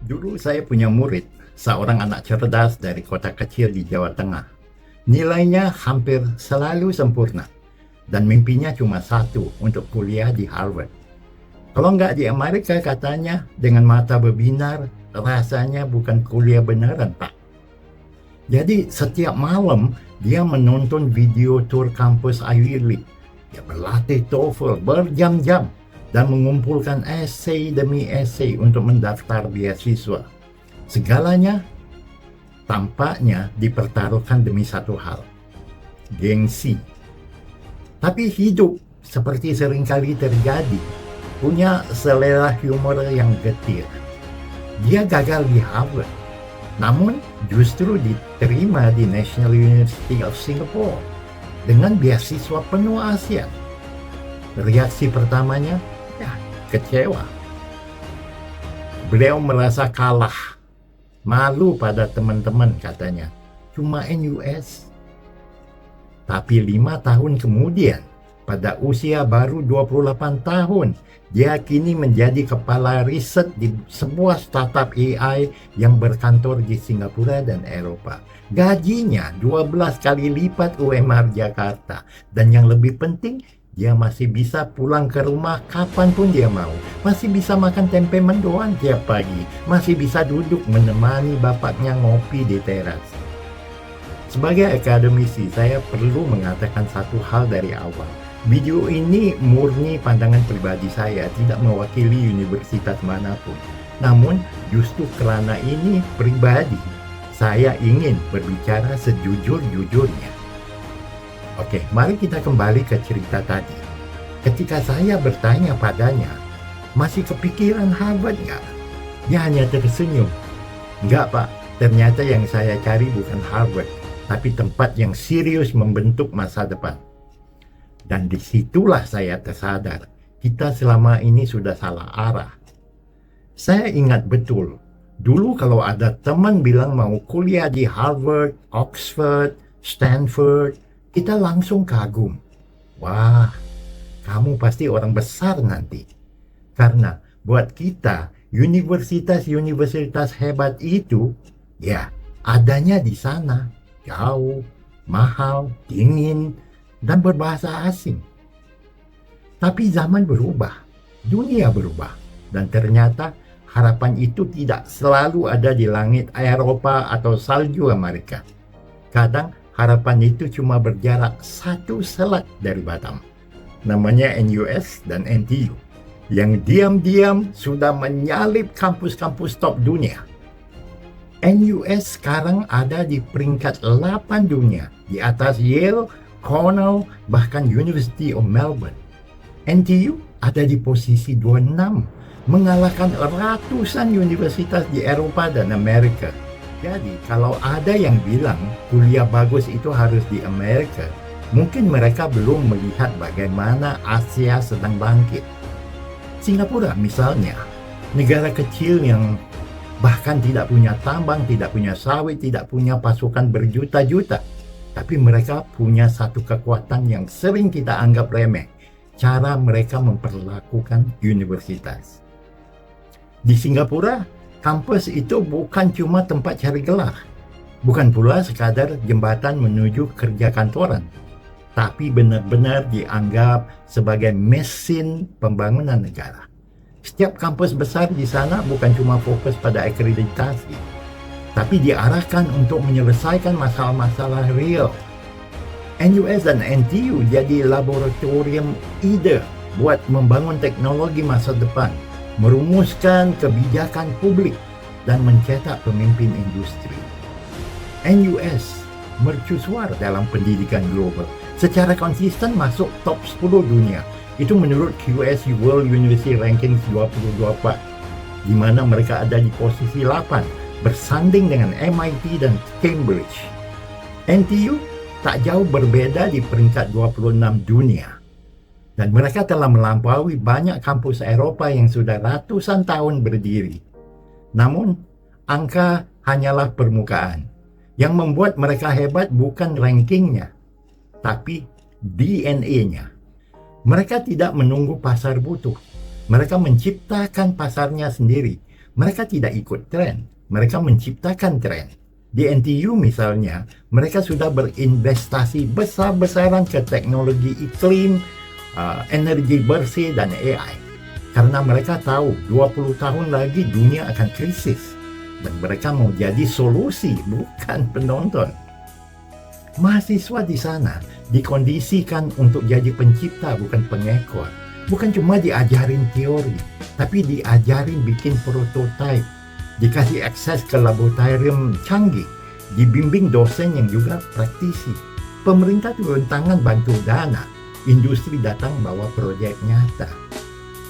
Dulu saya punya murid, seorang anak cerdas dari kota kecil di Jawa Tengah. Nilainya hampir selalu sempurna, dan mimpinya cuma satu, untuk kuliah di Harvard. Kalau nggak di Amerika katanya, dengan mata berbinar, rasanya bukan kuliah beneran, Pak. Jadi setiap malam, dia menonton video tur kampus Ivy League. Dia berlatih TOEFL berjam-jam, dan mengumpulkan esai demi esai untuk mendaftar beasiswa. Segalanya tampaknya dipertaruhkan demi satu hal, gengsi. Tapi hidup, seperti seringkali terjadi, punya selera humor yang getir. Dia gagal di Harvard, namun justru diterima di National University of Singapore dengan beasiswa penuh ASEAN. Reaksi pertamanya, ya, kecewa. Beliau merasa kalah, malu pada teman-teman katanya. Cuma NUS. Tapi 5 tahun kemudian, pada usia baru 28 tahun, dia kini menjadi kepala riset di sebuah startup AI yang berkantor di Singapura dan Eropa. Gajinya 12 kali lipat UMR Jakarta. Dan yang lebih penting, dia masih bisa pulang ke rumah kapanpun dia mau. Masih bisa makan tempe mendoan tiap pagi. Masih bisa duduk menemani bapaknya ngopi di teras. Sebagai akademisi, saya perlu mengatakan satu hal dari awal. Video ini murni pandangan pribadi saya, tidak mewakili universitas manapun. Namun, justru karena ini pribadi, saya ingin berbicara sejujur-jujurnya. Oke, mari kita kembali ke cerita tadi. Ketika saya bertanya padanya, masih kepikiran Harvard nggak? Dia hanya tersenyum. Nggak, Pak. Ternyata yang saya cari bukan Harvard, tapi tempat yang serius membentuk masa depan. Dan disitulah saya tersadar, kita selama ini sudah salah arah. Saya ingat betul, dulu kalau ada teman bilang mau kuliah di Harvard, Oxford, Stanford, kita langsung kagum. Wah, kamu pasti orang besar nanti. Karena buat kita, universitas-universitas hebat itu, ya, adanya di sana. Jauh, mahal, dingin, dan berbahasa asing. Tapi zaman berubah, dunia berubah, dan ternyata harapan itu tidak selalu ada di langit Eropa atau salju Amerika. Kadang harapan itu cuma berjarak satu selat dari Batam. Namanya NUS dan NTU, yang diam-diam sudah menyalip kampus-kampus top dunia. NUS sekarang ada di peringkat 8 dunia, di atas Yale, Cornell, bahkan University of Melbourne. NTU ada di posisi 26, mengalahkan ratusan universitas di Eropa dan Amerika. Jadi kalau ada yang bilang kuliah bagus itu harus di Amerika, mungkin mereka belum melihat bagaimana Asia sedang bangkit. Singapura misalnya, negara kecil yang bahkan tidak punya tambang, tidak punya sawit, tidak punya pasukan berjuta-juta. Tapi mereka punya satu kekuatan yang sering kita anggap remeh, cara mereka memperlakukan universitas. Di Singapura, kampus itu bukan cuma tempat cari gelar, bukan pula sekadar jembatan menuju kerja kantoran, tapi benar-benar dianggap sebagai mesin pembangunan negara. Setiap kampus besar di sana bukan cuma fokus pada akreditasi, tapi diarahkan untuk menyelesaikan masalah-masalah real. NUS dan NTU jadi laboratorium ide buat membangun teknologi masa depan, merumuskan kebijakan publik, dan mencetak pemimpin industri. NUS mercusuar dalam pendidikan global, secara konsisten masuk top 10 dunia. Itu menurut QS World University Rankings 2024, di mana mereka ada di posisi 8, bersanding dengan MIT dan Cambridge. NTU tak jauh berbeda di peringkat 26 dunia. Dan mereka telah melampaui banyak kampus Eropa yang sudah ratusan tahun berdiri. Namun, angka hanyalah permukaan. Yang membuat mereka hebat bukan rankingnya, tapi DNA-nya. Mereka tidak menunggu pasar butuh. Mereka menciptakan pasarnya sendiri. Mereka tidak ikut tren, mereka menciptakan tren. Di NTU misalnya, mereka sudah berinvestasi besar-besaran ke teknologi iklim, energi bersih, dan AI. Karena mereka tahu 20 tahun lagi dunia akan krisis. Dan mereka mau jadi solusi, bukan penonton. Mahasiswa di sana dikondisikan untuk jadi pencipta, bukan pengekor. Bukan cuma diajarin teori, tapi diajarin bikin prototipe, dikasih akses ke laboratorium canggih, dibimbing dosen yang juga praktisi. Pemerintah turun tangan bantu dana, industri datang bawa proyek nyata.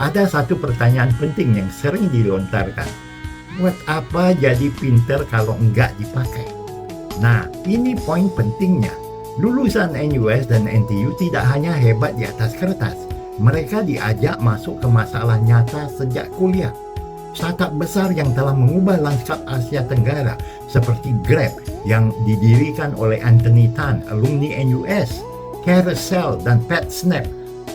Ada satu pertanyaan penting yang sering dilontarkan. Buat apa jadi pinter kalau enggak dipakai? Nah, ini poin pentingnya. Lulusan NUS dan NTU tidak hanya hebat di atas kertas. Mereka diajak masuk ke masalah nyata sejak kuliah. Startup besar yang telah mengubah lanskap Asia Tenggara seperti Grab yang didirikan oleh Anthony Tan, alumni NUS, Carousel dan PetSnap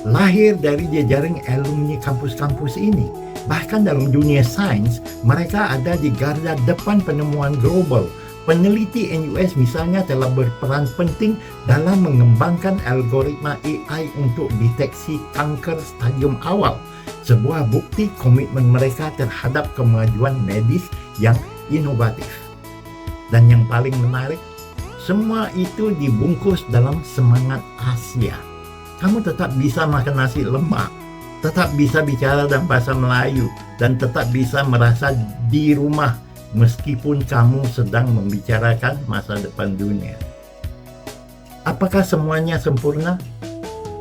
lahir dari jejaring alumni kampus-kampus ini. Bahkan dalam dunia sains, mereka ada di garda depan penemuan global. Peneliti NUS misalnya telah berperan penting dalam mengembangkan algoritma AI untuk deteksi kanker stadium awal. Sebuah bukti komitmen mereka terhadap kemajuan medis yang inovatif. Dan yang paling menarik, semua itu dibungkus dalam semangat Asia. Kamu tetap bisa makan nasi lemak, tetap bisa bicara dalam bahasa Melayu, dan tetap bisa merasa di rumah meskipun kamu sedang membicarakan masa depan dunia. Apakah semuanya sempurna?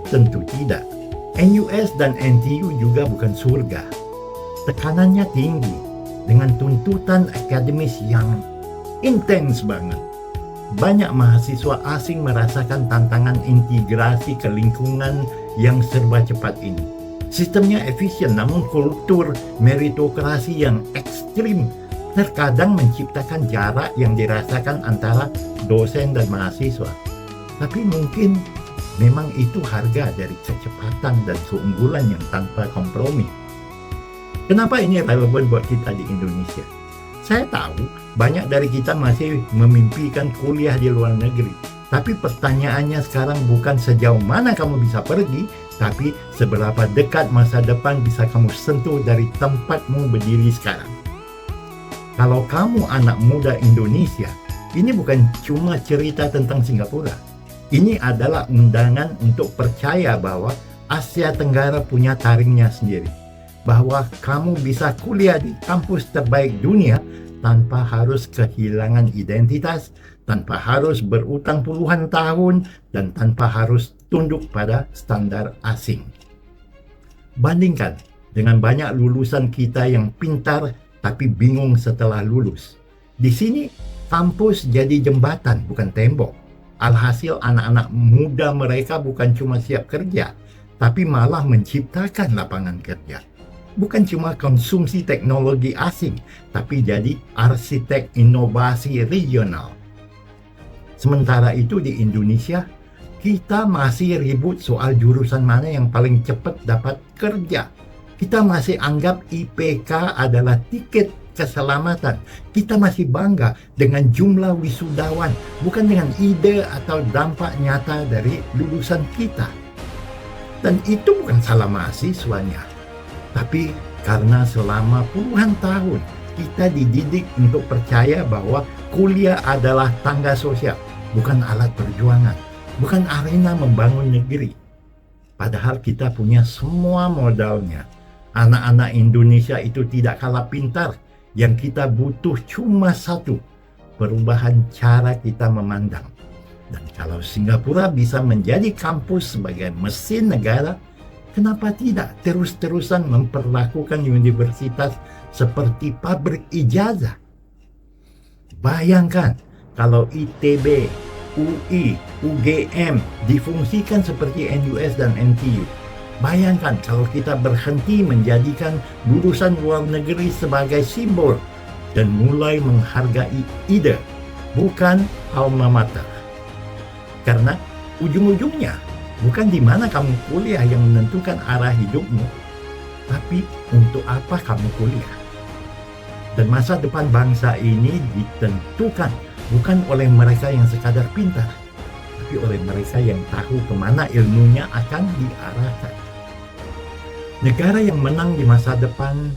Tentu tidak. NUS dan NTU juga bukan surga. Tekanannya tinggi, dengan tuntutan akademis yang intens banget. Banyak mahasiswa asing merasakan tantangan integrasi ke lingkungan yang serba cepat ini. Sistemnya efisien, namun kultur meritokrasi yang ekstrim terkadang menciptakan jarak yang dirasakan antara dosen dan mahasiswa. Tapi mungkin memang itu harga dari kecepatan dan keunggulan yang tanpa kompromi. Kenapa ini relevan buat kita di Indonesia? Saya tahu banyak dari kita masih memimpikan kuliah di luar negeri. Tapi pertanyaannya sekarang bukan sejauh mana kamu bisa pergi, tapi seberapa dekat masa depan bisa kamu sentuh dari tempatmu berdiri sekarang. Kalau kamu anak muda Indonesia, ini bukan cuma cerita tentang Singapura. Ini adalah undangan untuk percaya bahwa Asia Tenggara punya taringnya sendiri. Bahwa kamu bisa kuliah di kampus terbaik dunia tanpa harus kehilangan identitas, tanpa harus berutang puluhan tahun, dan tanpa harus tunduk pada standar asing. Bandingkan dengan banyak lulusan kita yang pintar tapi bingung setelah lulus. Di sini, kampus jadi jembatan, bukan tembok. Alhasil anak-anak muda mereka bukan cuma siap kerja, tapi malah menciptakan lapangan kerja. Bukan cuma konsumsi teknologi asing, tapi jadi arsitek inovasi regional. Sementara itu di Indonesia, kita masih ribut soal jurusan mana yang paling cepat dapat kerja. Kita masih anggap IPK adalah tiket keselamatan. Kita masih bangga dengan jumlah wisudawan, bukan dengan ide atau dampak nyata dari lulusan kita. Dan itu bukan salah mahasiswanya, tapi karena selama puluhan tahun kita dididik untuk percaya bahwa kuliah adalah tangga sosial, bukan alat perjuangan, bukan arena membangun negeri. Padahal kita punya semua modalnya. Anak-anak Indonesia itu tidak kalah pintar. Yang kita butuh cuma satu, perubahan cara kita memandang. Dan kalau Singapura bisa menjadi kampus sebagai mesin negara, kenapa tidak terus-terusan memperlakukan universitas seperti pabrik ijazah? Bayangkan kalau ITB, UI, UGM difungsikan seperti NUS dan NTU. Bayangkan kalau kita berhenti menjadikan lulusan luar negeri sebagai simbol dan mulai menghargai ide, bukan alma mater. Karena ujung-ujungnya bukan di mana kamu kuliah yang menentukan arah hidupmu, tapi untuk apa kamu kuliah. Dan masa depan bangsa ini ditentukan bukan oleh mereka yang sekadar pintar, tapi oleh mereka yang tahu kemana ilmunya akan diarahkan. Negara yang menang di masa depan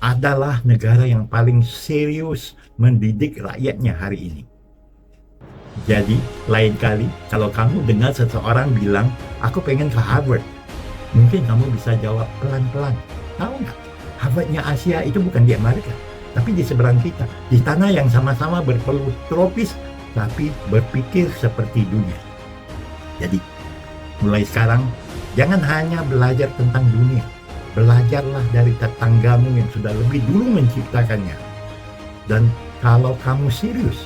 adalah negara yang paling serius mendidik rakyatnya hari ini. Jadi, lain kali kalau kamu dengar seseorang bilang, aku pengen ke Harvard, mungkin kamu bisa jawab pelan-pelan. Tahu nggak? Harvardnya Asia itu bukan di Amerika, tapi di seberang kita, di tanah yang sama-sama berpeluk tropis, tapi berpikir seperti dunia. Jadi, mulai sekarang, jangan hanya belajar tentang dunia. Belajarlah dari tetanggamu yang sudah lebih dulu menciptakannya. Dan kalau kamu serius,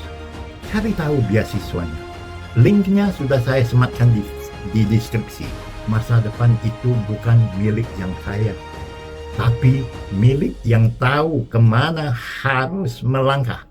cari tahu beasiswanya. Linknya sudah saya sematkan di deskripsi. Masa depan itu bukan milik yang kaya, tapi milik yang tahu kemana harus melangkah.